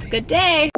It's a good day.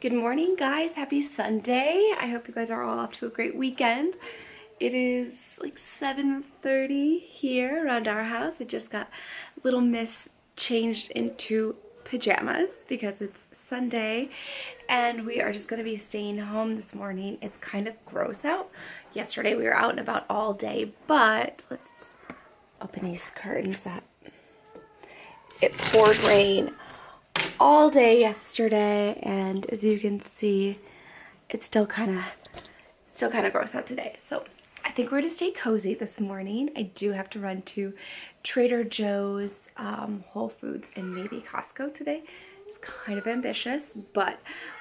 Good morning, guys. Happy Sunday. I hope you guys are all off to a great weekend. It is like 7:30 here around our house. I just got little Miss changed into pajamas because it's Sunday and we are just going to be staying home this morning. It's kind of gross out. Yesterday we were out and about all day, but let's open these curtains up. It poured rain all day yesterday, and as you can see, it's still kind of gross out today. So I think we're gonna stay cozy this morning. I do have to run to Trader Joe's, Whole Foods, and maybe Costco today. It's kind of ambitious, but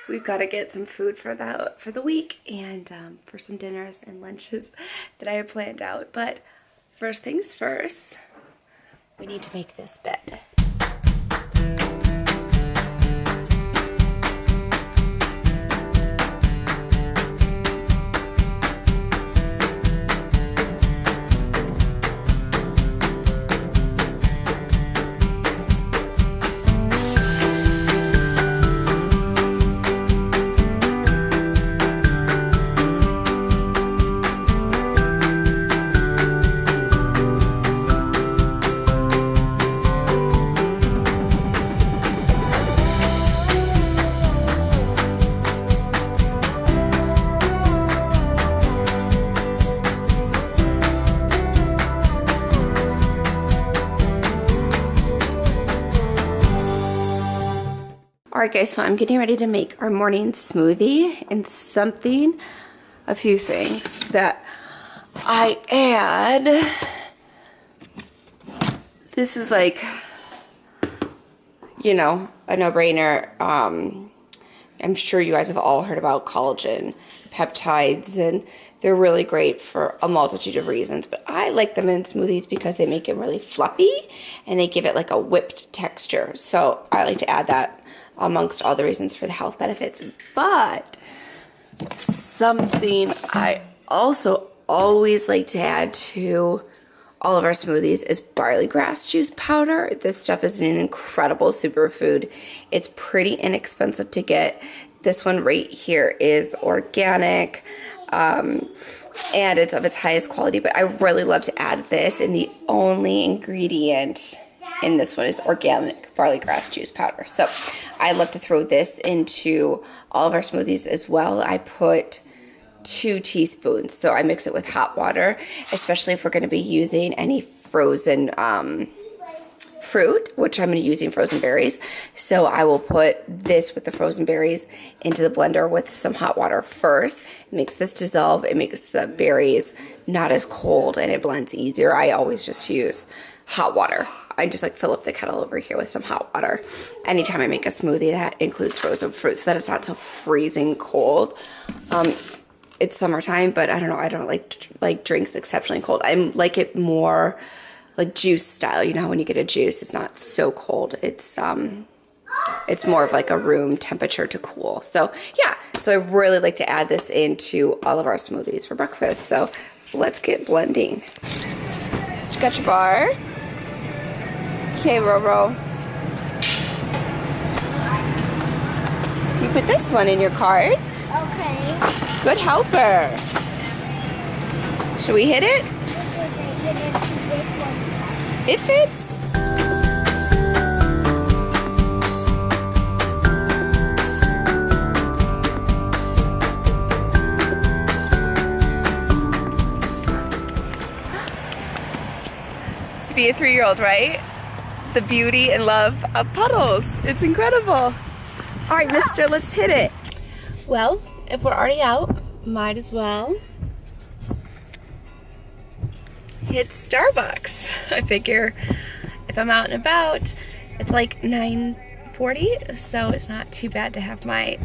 we've got to get some food for the week and for some dinners and lunches that I have planned out. But first things first, we need to make this bed. Alright guys, so I'm getting ready to make our morning smoothie, and a few things that I add. This is like, you know, a no-brainer. I'm sure you guys have all heard about collagen peptides, and they're really great for a multitude of reasons, but I like them in smoothies because they make it really fluffy and they give it like a whipped texture. So I like to add that amongst all the reasons for the health benefits. But something I also always like to add to all of our smoothies is barley grass juice powder. This stuff is an incredible superfood. It's pretty inexpensive to get. This one right here is organic, and it's of its highest quality, but I really love to add this, and the only ingredient in this one is organic barley grass juice powder. So I love to throw this into all of our smoothies as well. I put 2 teaspoons. So I mix it with hot water, especially if we're going to be using any frozen fruit, which I'm going to be using frozen berries. So I will put this with the frozen berries into the blender with some hot water first. It makes this dissolve. It makes the berries not as cold and it blends easier. I always just use hot water. I just like fill up the kettle over here with some hot water. Anytime I make a smoothie that includes frozen fruit so that it's not so freezing cold. It's summertime, but I don't know. I don't like drinks exceptionally cold. I like it more like juice style. You know, when you get a juice, it's not so cold. It's more of like a room temperature to cool. So yeah, so I really like to add this into all of our smoothies for breakfast. So let's get blending. You got your bar? Okay, Roro. You put this one in your carts. Okay. Good helper. Should we hit it? It fits. To be a 3-year-old, right? The beauty and love of puddles. It's incredible. All right, mister, let's hit it. Well, if we're already out, might as well hit Starbucks. I figure if I'm out and about, it's like 9:40, so it's not too bad to have my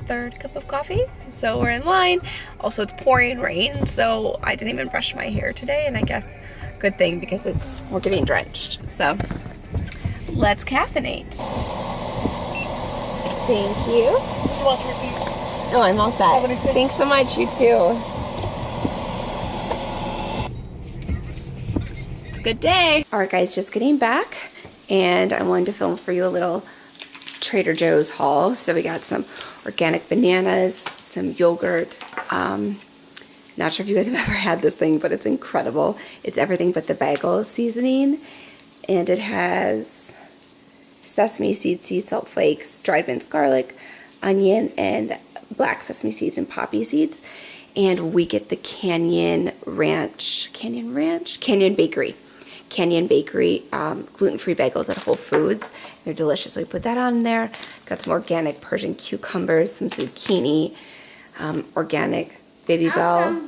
third cup of coffee. So we're in line. Also, it's pouring rain, so I didn't even brush my hair today, and I guess good thing because we're getting drenched. So let's caffeinate. Thank you. You want your receipt? No, I'm all set. Thanks so much. You too. It's a good day. All right, guys, just getting back, and I wanted to film for you a little Trader Joe's haul. So we got some organic bananas, some yogurt. Not sure if you guys have ever had this thing, but it's incredible. It's everything but the bagel seasoning, and it has sesame seeds, sea salt flakes, dried minced garlic, onion, and black sesame seeds and poppy seeds. And we get the Canyon Bakery gluten-free bagels at Whole Foods. They're delicious. So we put that on there. Got some organic Persian cucumbers, some zucchini, organic Baby Bell.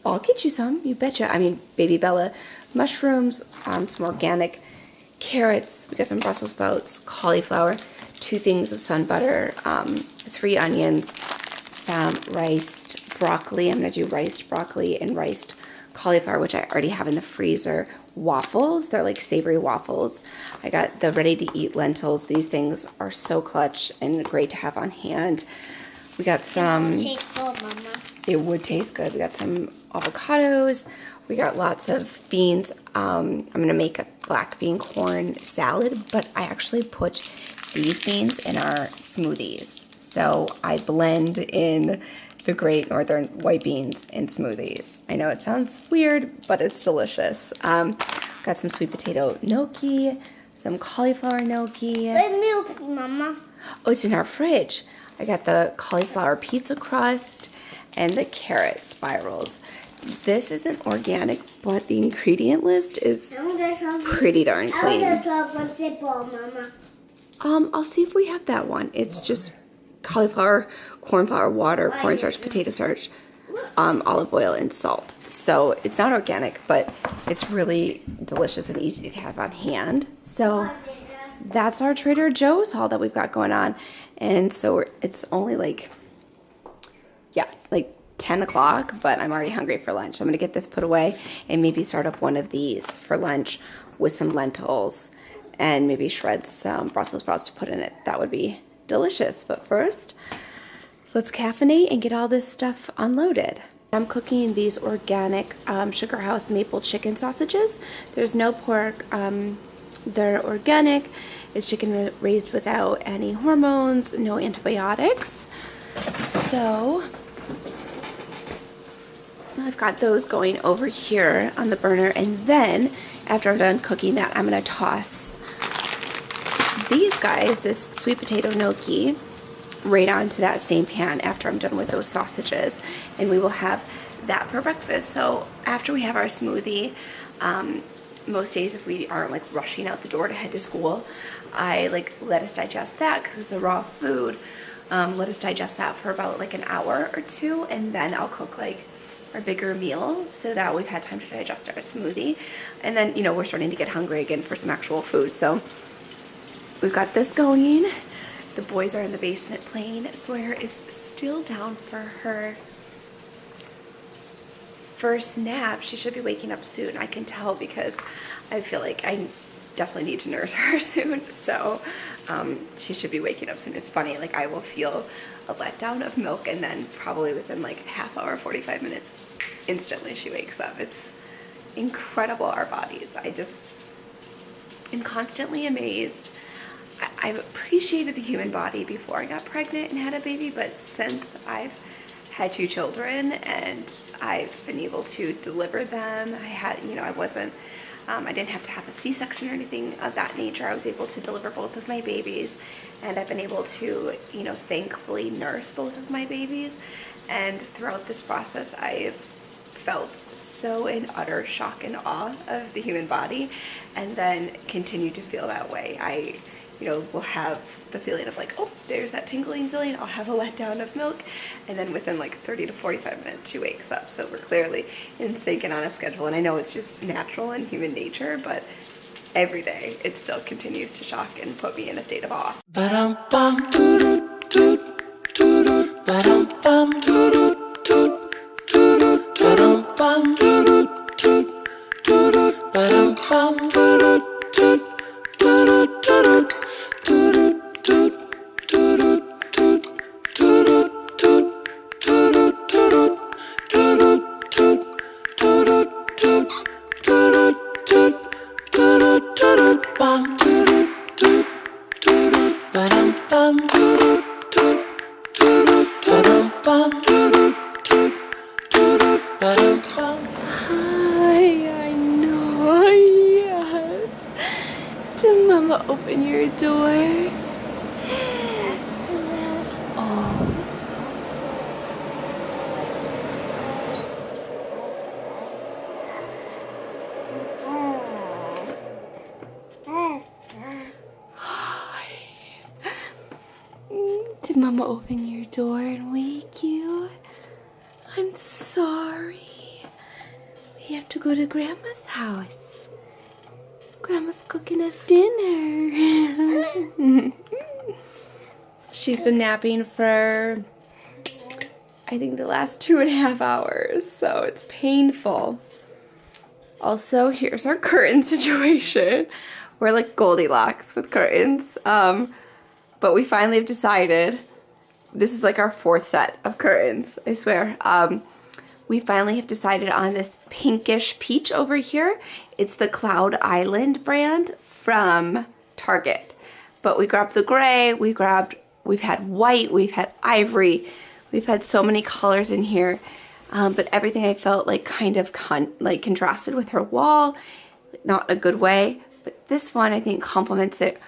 I'll get you some, you betcha. I mean, Baby Bella mushrooms, some organic carrots. We got some Brussels sprouts, cauliflower, 2 things of sun butter, 3 onions, some riced broccoli. I'm going to do riced broccoli and riced cauliflower, which I already have in the freezer. Waffles. They're like savory waffles. I got the ready-to-eat lentils. These things are so clutch and great to have on hand. We got some. It would taste good, Mama. It would taste good. We got some avocados. We got lots of beans. I'm gonna make a black bean corn salad, but I actually put these beans in our smoothies. So I blend in the Great Northern white beans in smoothies. I know it sounds weird, but it's delicious. Got some sweet potato gnocchi, some cauliflower gnocchi. With milk, Mama. Oh, it's in our fridge. I got the cauliflower pizza crust and the carrot spirals. This isn't organic, but the ingredient list is pretty darn clean. I'll see if we have that one. It's just cauliflower, cornflour, water, cornstarch, potato starch, olive oil, and salt. So it's not organic, but it's really delicious and easy to have on hand. So that's our Trader Joe's haul that we've got going on. And so it's only like 10 o'clock, but I'm already hungry for lunch. So I'm gonna get this put away and maybe start up one of these for lunch with some lentils and maybe shred some Brussels sprouts to put in it. That would be delicious. But first, let's caffeinate and get all this stuff unloaded. I'm cooking these organic Sugar House maple chicken sausages. There's no pork. They're organic. It's chicken raised without any hormones, no antibiotics. So I've got those going over here on the burner, and then after I'm done cooking that, I'm gonna toss these guys, this sweet potato gnocchi, right onto that same pan after I'm done with those sausages, and we will have that for breakfast. So after we have our smoothie, most days if we aren't like rushing out the door to head to school, I like let us digest that because it's a raw food. Let us digest that for about like an hour or two, and then I'll cook like our bigger meal so that we've had time to digest our smoothie. And then, you know, we're starting to get hungry again for some actual food. So we've got this going. The boys are in the basement playing. Sawyer is still down for her first nap. She should be waking up soon. I can tell because I feel like I definitely need to nurse her soon. So she should be waking up soon. It's funny, like I will feel a letdown of milk and then probably within like half hour, 45 minutes, instantly she wakes up. It's incredible, our bodies. I just am constantly amazed. I've appreciated the human body before I got pregnant and had a baby, but since I've had 2 children and I've been able to deliver them, I didn't have to have a C-section or anything of that nature. I was able to deliver both of my babies, and I've been able to, you know, thankfully nurse both of my babies. And throughout this process, I've felt so in utter shock and awe of the human body, and then continue to feel that way. I, you know, will have the feeling of like, oh, there's that tingling feeling. I'll have a letdown of milk, and then within like 30 to 45 minutes, she wakes up. So we're clearly in sync and on a schedule. And I know it's just natural in human nature, but every day it still continues to shock and put me in a state of awe. Hi, I know, yes. Did Mama open your door? Oh. Did Mama open your door and wake you? I'm sorry. We have to go to Grandma's house. Grandma's cooking us dinner. She's been napping for, I think, the last 2.5 hours, so it's painful. Also, here's our curtain situation. We're like Goldilocks with curtains. But we finally have decided, this is like our 4th set of curtains, I swear. We finally have decided on this pinkish peach over here. It's the Cloud Island brand from Target. But we grabbed the gray, we've had white, we've had ivory, we've had so many colors in here. But everything I felt like kind of contrasted with her wall, not in a good way. But this one I think complements it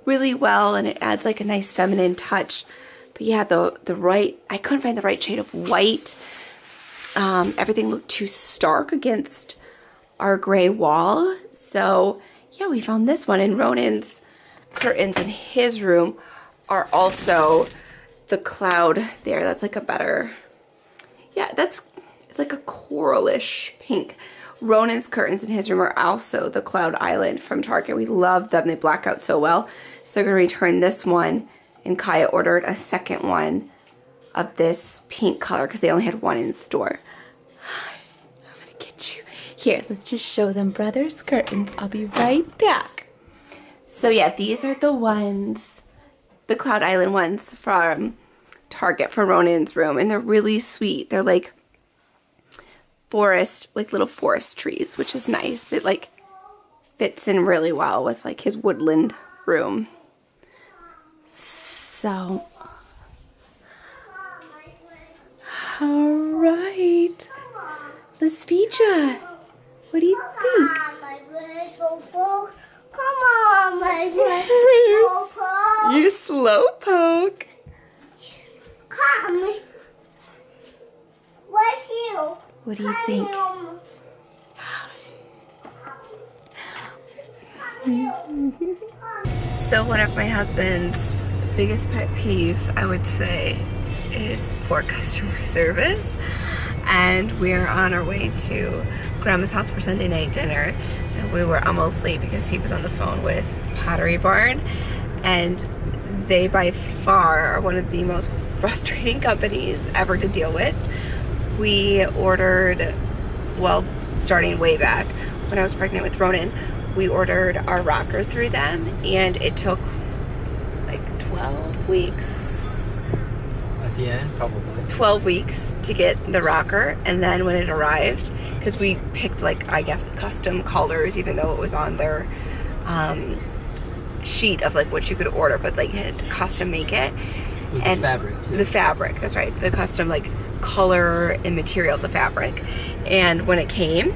really well, and it adds like a nice feminine touch. But yeah, I couldn't find the right shade of white. Everything looked too stark against our gray wall. So yeah, we found this one, and Ronan's curtains in his room are also the cloud there. That's like a better, yeah, it's like a coralish pink. Ronan's curtains in his room are also the Cloud Island from Target. We love them. They black out so well. So we're going to return this one, and Kaya ordered a second one of this pink color because they only had one in store. I'm going to get you. Here, let's just show them Brother's curtains. I'll be right back. So yeah, these are the ones, the Cloud Island ones from Target for Ronan's room, and they're really sweet. They're like forest, like little forest trees, which is nice. It like fits in really well with like his woodland room. So, all right, Laspija, what do you think? Come on, my little You slowpoke. Come. Where's you? What do you think? So one of my husband's biggest pet peeves, I would say, is poor customer service. And we're on our way to Grandma's house for Sunday night dinner. And we were almost late because he was on the phone with Pottery Barn. And they by far are one of the most frustrating companies ever to deal with. We ordered, well, starting way back when I was pregnant with Ronan, we ordered our rocker through them, and it took like 12 weeks. At the end, probably. 12 weeks to get the rocker, and then when it arrived, because we picked like, I guess, custom colors, even though it was on their sheet of like what you could order, but like had to custom make it. It was And the fabric too. The fabric, that's right. The custom like color and material of the fabric. And when it came,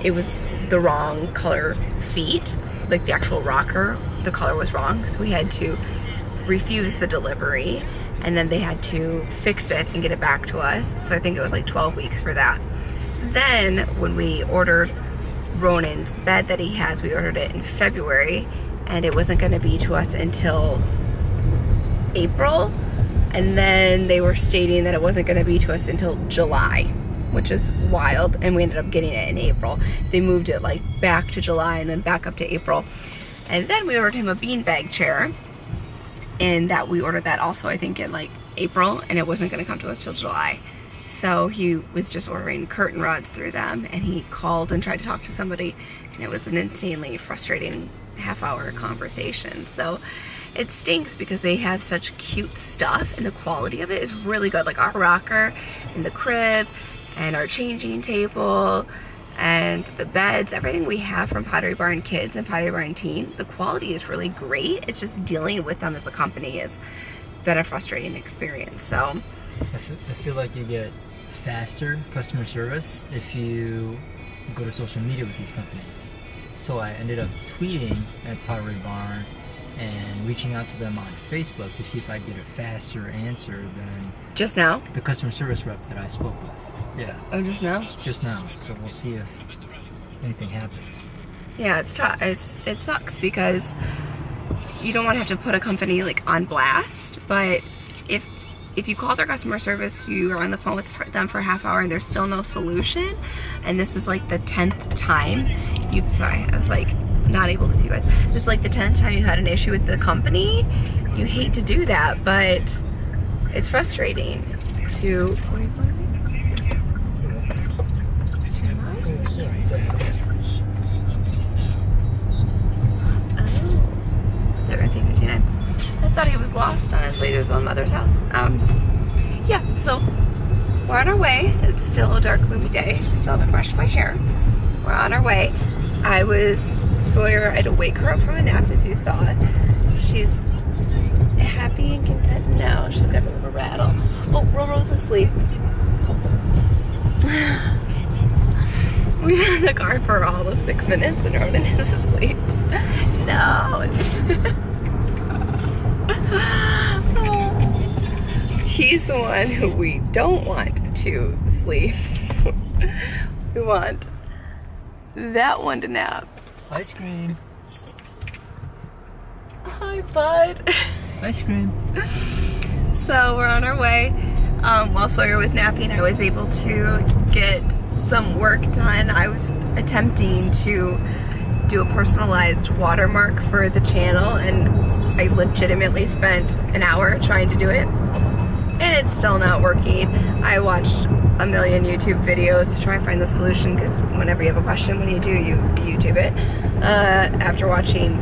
it was the wrong color feet, like the actual rocker, the color was wrong. So we had to refuse the delivery, and then they had to fix it and get it back to us. So I think it was like 12 weeks for that. Then when we ordered Ronan's bed that he has, we ordered it in February, and it wasn't gonna be to us until April. And then they were stating that it wasn't gonna be to us until July, which is wild, and we ended up getting it in April. They moved it like back to July and then back up to April. And then we ordered him a beanbag chair, and that we ordered that also, I think, in like April, and it wasn't gonna come to us till July. So he was just ordering curtain rods through them, and he called and tried to talk to somebody, and it was an insanely frustrating half-hour conversation. So it stinks because they have such cute stuff, and the quality of it is really good. Like our rocker and the crib and our changing table and the beds, everything we have from Pottery Barn Kids and Pottery Barn Teen, the quality is really great. It's just dealing with them as a company has been a frustrating experience. So I feel like you get faster customer service if you go to social media with these companies. So I ended up tweeting at Pottery Barn and reaching out to them on Facebook to see if I'd get a faster answer than just now? the customer service rep that I spoke with. Yeah. Oh, just now? Just now. So we'll see if anything happens. Yeah, it's tough. It sucks because you don't want to have to put a company like on blast, but if you call their customer service, you are on the phone with them for a half hour and there's still no solution, and this is like the 10th time sorry, I was like not able to see you guys. This is like the 10th time you had an issue with the company. You hate to do that, but it's frustrating to... They're gonna take 59. I thought he was lost on his way to his own mother's house. Yeah, so we're on our way. It's still a dark, gloomy day. Still haven't brushed my hair. We're on our way. Sawyer, I had to wake her up from a nap, as you saw. She's happy and content now. She's got a little rattle. Oh, Roro's asleep. We were in the car for all of 6 minutes and Ronan is asleep. No, he's the one who we don't want to sleep. We want that one to nap. Ice cream. Hi, bud. Ice cream. So we're on our way. While Sawyer was napping, I was able to get some work done. I was attempting to do a personalized watermark for the channel, and I legitimately spent an hour trying to do it, and it's still not working. I watched a million YouTube videos to try and find the solution, because whenever you have a question, when you do, you YouTube it. After watching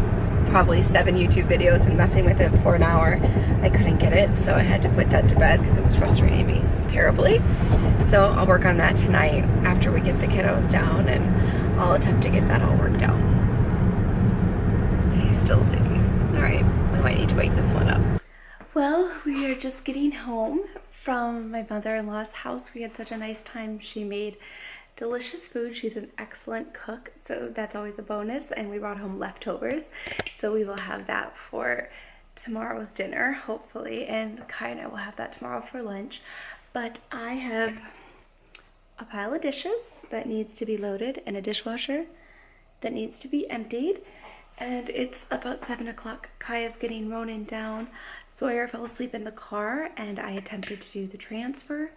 probably 7 YouTube videos and messing with it for an hour, I couldn't get it, so I had to put that to bed because it was frustrating me terribly. So I'll work on that tonight after we get the kiddos down, and I'll attempt to get that all worked out. He's still sleeping. Alright, we might need to wake this one up. Well, we are just getting home from my mother-in-law's house. We had such a nice time. She made delicious food. She's an excellent cook, so that's always a bonus. And we brought home leftovers, so we will have that for tomorrow's dinner, hopefully, and Kai and I will have that tomorrow for lunch. But I have a pile of dishes that needs to be loaded and a dishwasher that needs to be emptied. And it's about 7 o'clock. Kai is getting Ronan down. Sawyer fell asleep in the car and I attempted to do the transfer.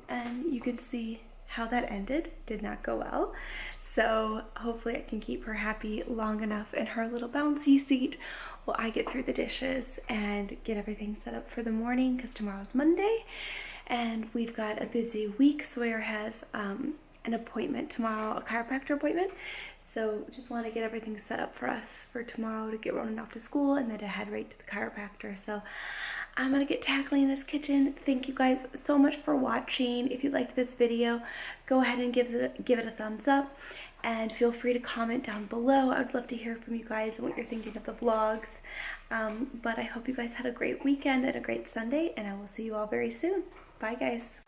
And you can see how that ended. Did not go well. So hopefully I can keep her happy long enough in her little bouncy seat while I get through the dishes and get everything set up for the morning, because tomorrow's Monday and we've got a busy week. Sawyer has an appointment tomorrow, a chiropractor appointment. So just want to get everything set up for us for tomorrow to get Ronan off to school and then to head right to the chiropractor. So I'm going to get tackling this kitchen. Thank you guys so much for watching. If you liked this video, go ahead and give it a thumbs up. And feel free to comment down below. I would love to hear from you guys and what you're thinking of the vlogs. But I hope you guys had a great weekend and a great Sunday. And I will see you all very soon. Bye, guys.